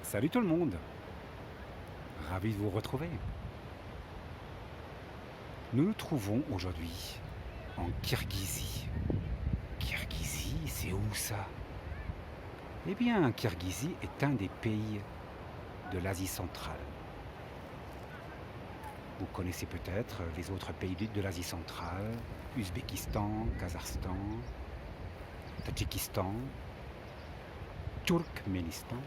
Salut tout le monde, ravi de vous retrouver. Nous nous trouvons aujourd'hui en Kirghizie. Kirghizie, c'est où ça? Eh bien, Kirghizie est un des pays de l'Asie centrale. Vous connaissez peut-être les autres pays de l'Asie centrale, Ouzbékistan, Kazakhstan, Tadjikistan, Turkménistan.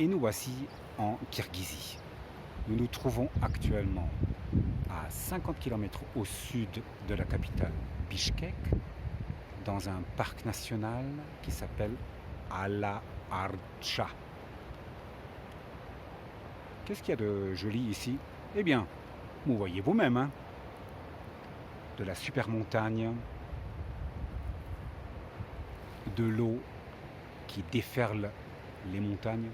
Et nous voici en Kirghizie. Nous nous trouvons actuellement à 50 km au sud de la capitale Bichkek, dans un parc national qui s'appelle Ala-Archa. Qu'est-ce qu'il y a de joli ici? Eh bien, vous voyez vous-même, hein, de la super montagne, de l'eau qui déferle les montagnes.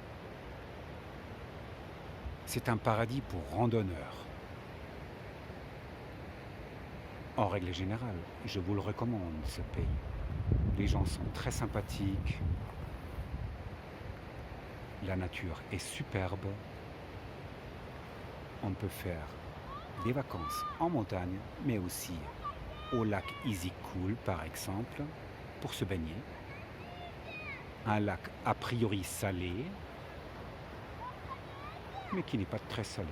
C'est un paradis pour randonneurs. En règle générale, je vous le recommande, ce pays. Les gens sont très sympathiques. La nature est superbe. On peut faire des vacances en montagne, mais aussi au lac Issyk-Kul, par exemple, pour se baigner. Un lac a priori salé, mais qui n'est pas très salé.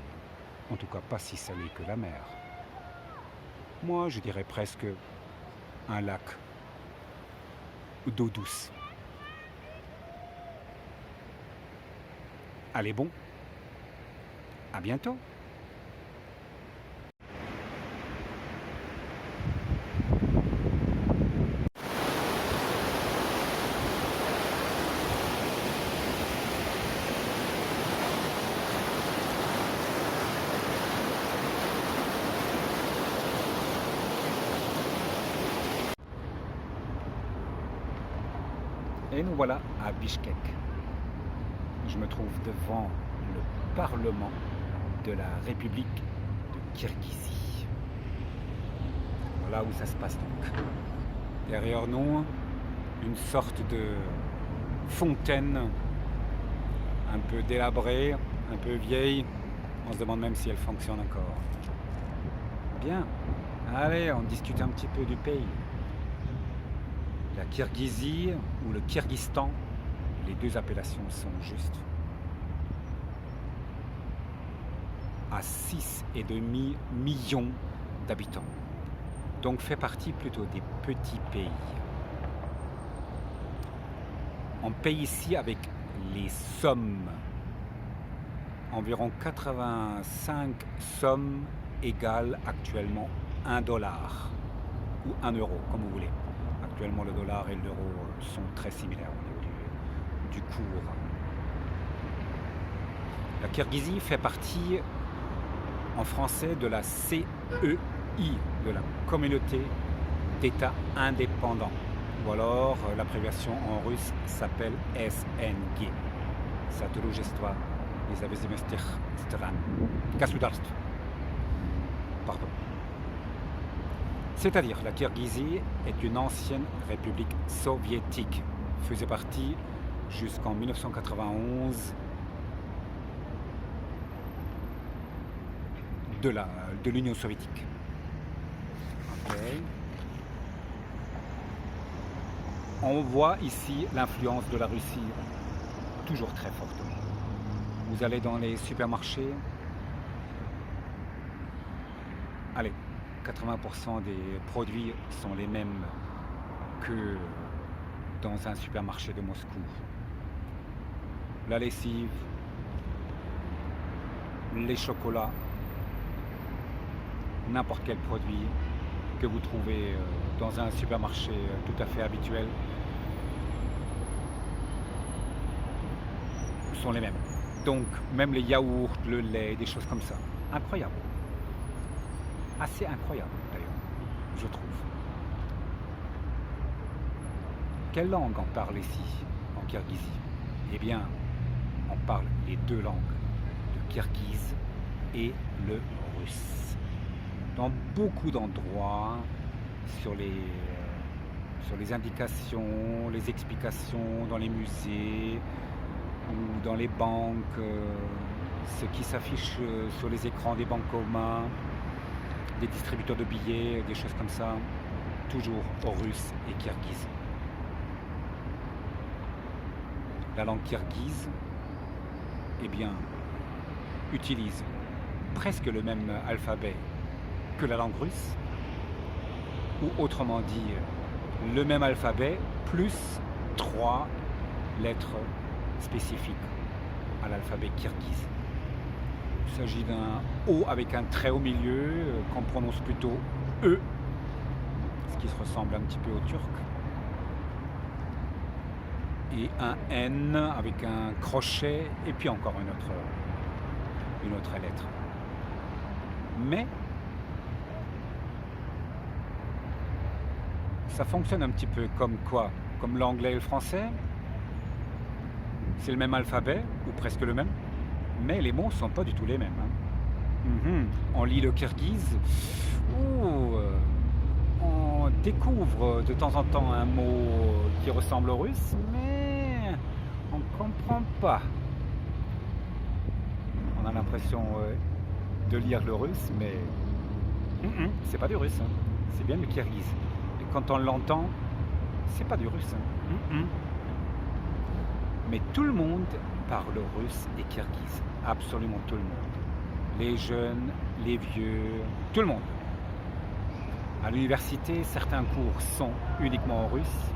En tout cas, pas si salé que la mer. Moi, je dirais presque un lac d'eau douce. Allez bon, à bientôt. Et nous voilà à Bichkek. Je me trouve devant le Parlement de la République de Kirghizie. Voilà où ça se passe donc. Derrière nous, une sorte de fontaine un peu délabrée, un peu vieille. On se demande même si elle fonctionne encore. Bien, allez, on discute un petit peu du pays. La Kirghizie ou le Kirghizistan, les deux appellations sont justes. À 6,5 millions d'habitants. Donc fait partie plutôt des petits pays. On paye ici avec les sommes. Environ 85 sommes égales actuellement $1 ou €1, comme vous voulez. Actuellement, le dollar et l'euro sont très similaires au niveau du cours. La Kirghizie fait partie, en français, de la CEI, de la Communauté d'États indépendants. Ou alors, l'abréviation en russe s'appelle SNG. Soдружество независимых стран. Государств. Pardon. C'est-à-dire, la Kirghizie est une ancienne république soviétique, faisait partie jusqu'en 1991 de l'Union soviétique. Okay. On voit ici l'influence de la Russie, toujours très forte. Vous allez dans les supermarchés, allez, 80% des produits sont les mêmes que dans un supermarché de Moscou. La lessive, les chocolats, n'importe quel produit que vous trouvez dans un supermarché tout à fait habituel sont les mêmes. Donc même les yaourts, le lait, des choses comme ça. Incroyable. Assez incroyable d'ailleurs, je trouve. Quelle langue on parle ici, en Kirghizie? Eh bien, on parle les deux langues, le kirghize et le russe. Dans beaucoup d'endroits, sur les indications, les explications dans les musées, dans les banques, ce qui s'affiche sur les écrans des bancomas, des distributeurs de billets, des choses comme ça, toujours au russe et kirghize. La langue kirghize, eh bien, utilise presque le même alphabet que la langue russe, ou autrement dit, le même alphabet plus 3 lettres spécifiques à l'alphabet kirghize. Il s'agit d'un O avec un trait au milieu qu'on prononce plutôt E, ce qui se ressemble un petit peu au turc, et un N avec un crochet et puis encore une autre lettre. Mais ça fonctionne un petit peu comme quoi? Comme l'anglais et le français. C'est le même alphabet, ou presque le même, mais les mots ne sont pas du tout les mêmes. On lit le kirghize, on découvre de temps en temps un mot qui ressemble au russe, mais on ne comprend pas. On a l'impression de lire le russe, mais c'est pas du russe, c'est bien du kirghize. Et quand on l'entend, c'est pas du russe. Mais tout le monde parle russe et kirghize, absolument tout le monde. Les jeunes, les vieux, tout le monde. À l'université, certains cours sont uniquement en russe.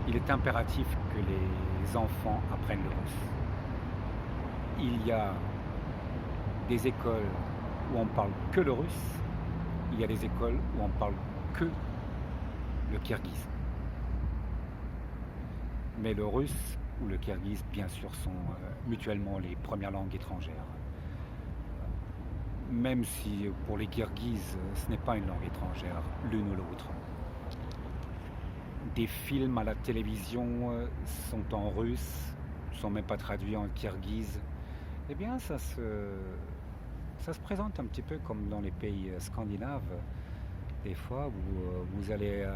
Il est impératif que les enfants apprennent le russe. Il y a des écoles où on parle que le russe. Il y a des écoles où on parle que le kirghize. Mais le russe ou le kirghize, bien sûr, sont mutuellement les premières langues étrangères. Même si pour les kirghizes, ce n'est pas une langue étrangère, l'une ou l'autre. Des films à la télévision sont en russe, ne sont même pas traduits en kirghize. Eh bien, ça se présente un petit peu comme dans les pays scandinaves. Des fois, vous allez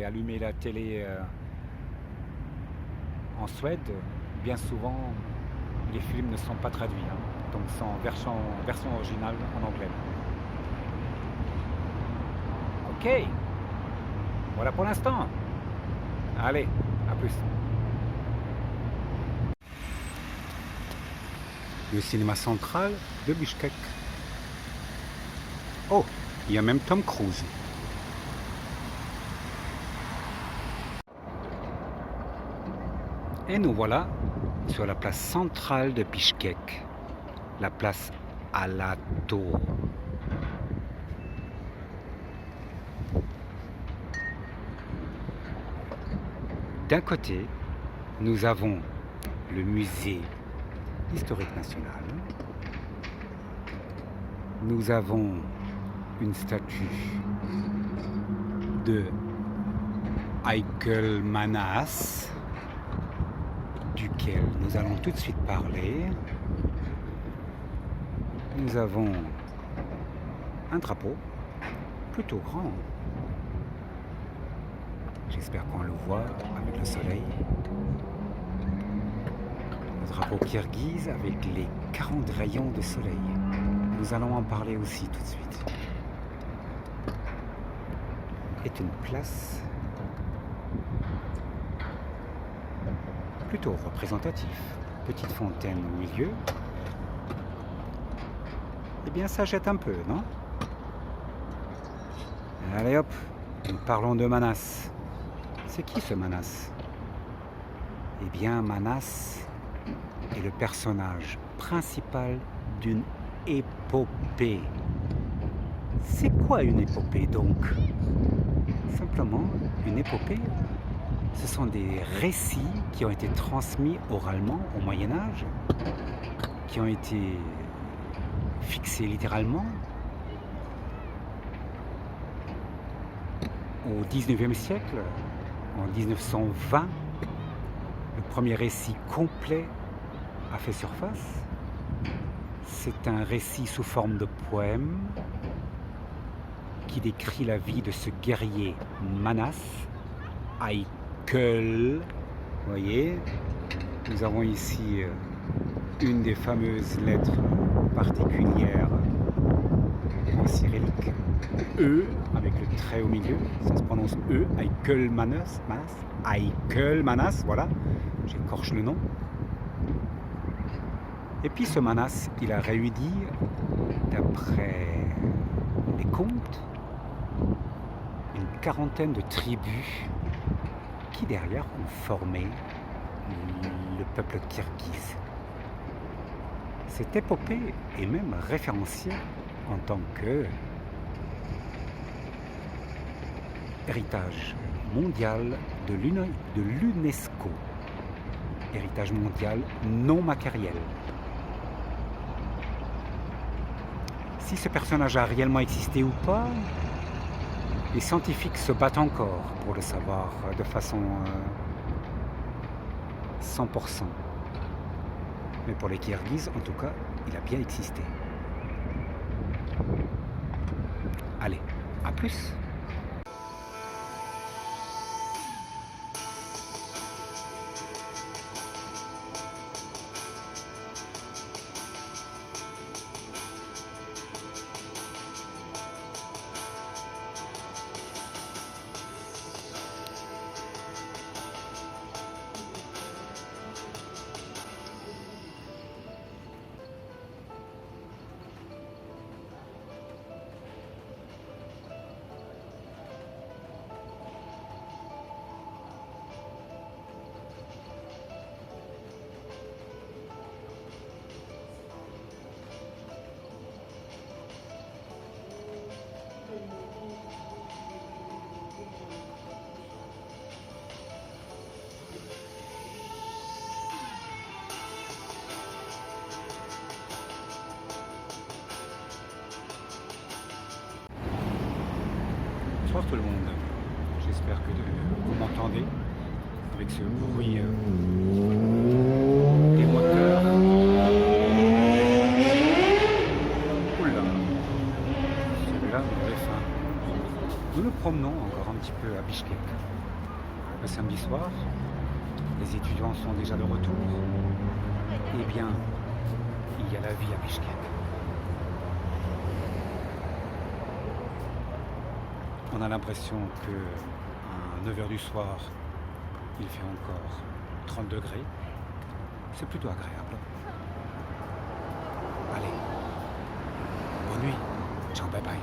allumer la télé en Suède, bien souvent, les films ne sont pas traduits, donc sont en version originale en anglais. Ok, voilà pour l'instant. Allez, à plus. Le cinéma central de Bishkek. Oh, il y a même Tom Cruise. Et nous voilà sur la place centrale de Bishkek, la place Alato. D'un côté, nous avons le musée historique national. Nous avons une statue de Haykal Manas, duquel nous allons tout de suite parler. Nous avons un drapeau plutôt grand. J'espère qu'on le voit avec le soleil. Le drapeau kirghize avec les 40 rayons de soleil. Nous allons en parler aussi tout de suite. Est une place plutôt représentatif. Petite fontaine au milieu. Eh bien, ça jette un peu, non? Allez hop, nous parlons de Manas. C'est qui ce Manas? Eh bien, Manas est le personnage principal d'une épopée. C'est quoi une épopée donc? Simplement, une épopée, ce sont des récits qui ont été transmis oralement au Moyen-Âge, qui ont été fixés littéralement au XIXe siècle. En 1920, le premier récit complet a fait surface. C'est un récit sous forme de poème qui décrit la vie de ce guerrier Manas, Haykal, vous voyez, Nous avons ici une des fameuses lettres particulières en cyrillique, E avec le trait au milieu, ça se prononce E, Aikelmanas, voilà, j'écorche le nom. Et puis ce Manas, il a réuni, d'après les contes, une quarantaine de tribus qui derrière ont formé le peuple kirghize. Cette épopée est même référenciée en tant que héritage mondial de l'UNESCO, héritage mondial non matériel. Si ce personnage a réellement existé ou pas, les scientifiques se battent encore pour le savoir de façon 100%. Mais pour les Kirghizes, en tout cas, il a bien existé. Allez, à plus! Bonsoir tout le monde, j'espère que vous m'entendez avec ce bruit des moteurs. Oula, celui-là on avait faim. Nous nous promenons encore un petit peu à Bishkek. Le samedi soir, les étudiants sont déjà de retour. Eh bien, il y a la vie à Bishkek. On a l'impression qu'à 9h du soir, il fait encore 30 degrés. C'est plutôt agréable. Allez, bonne nuit. Ciao, bye bye.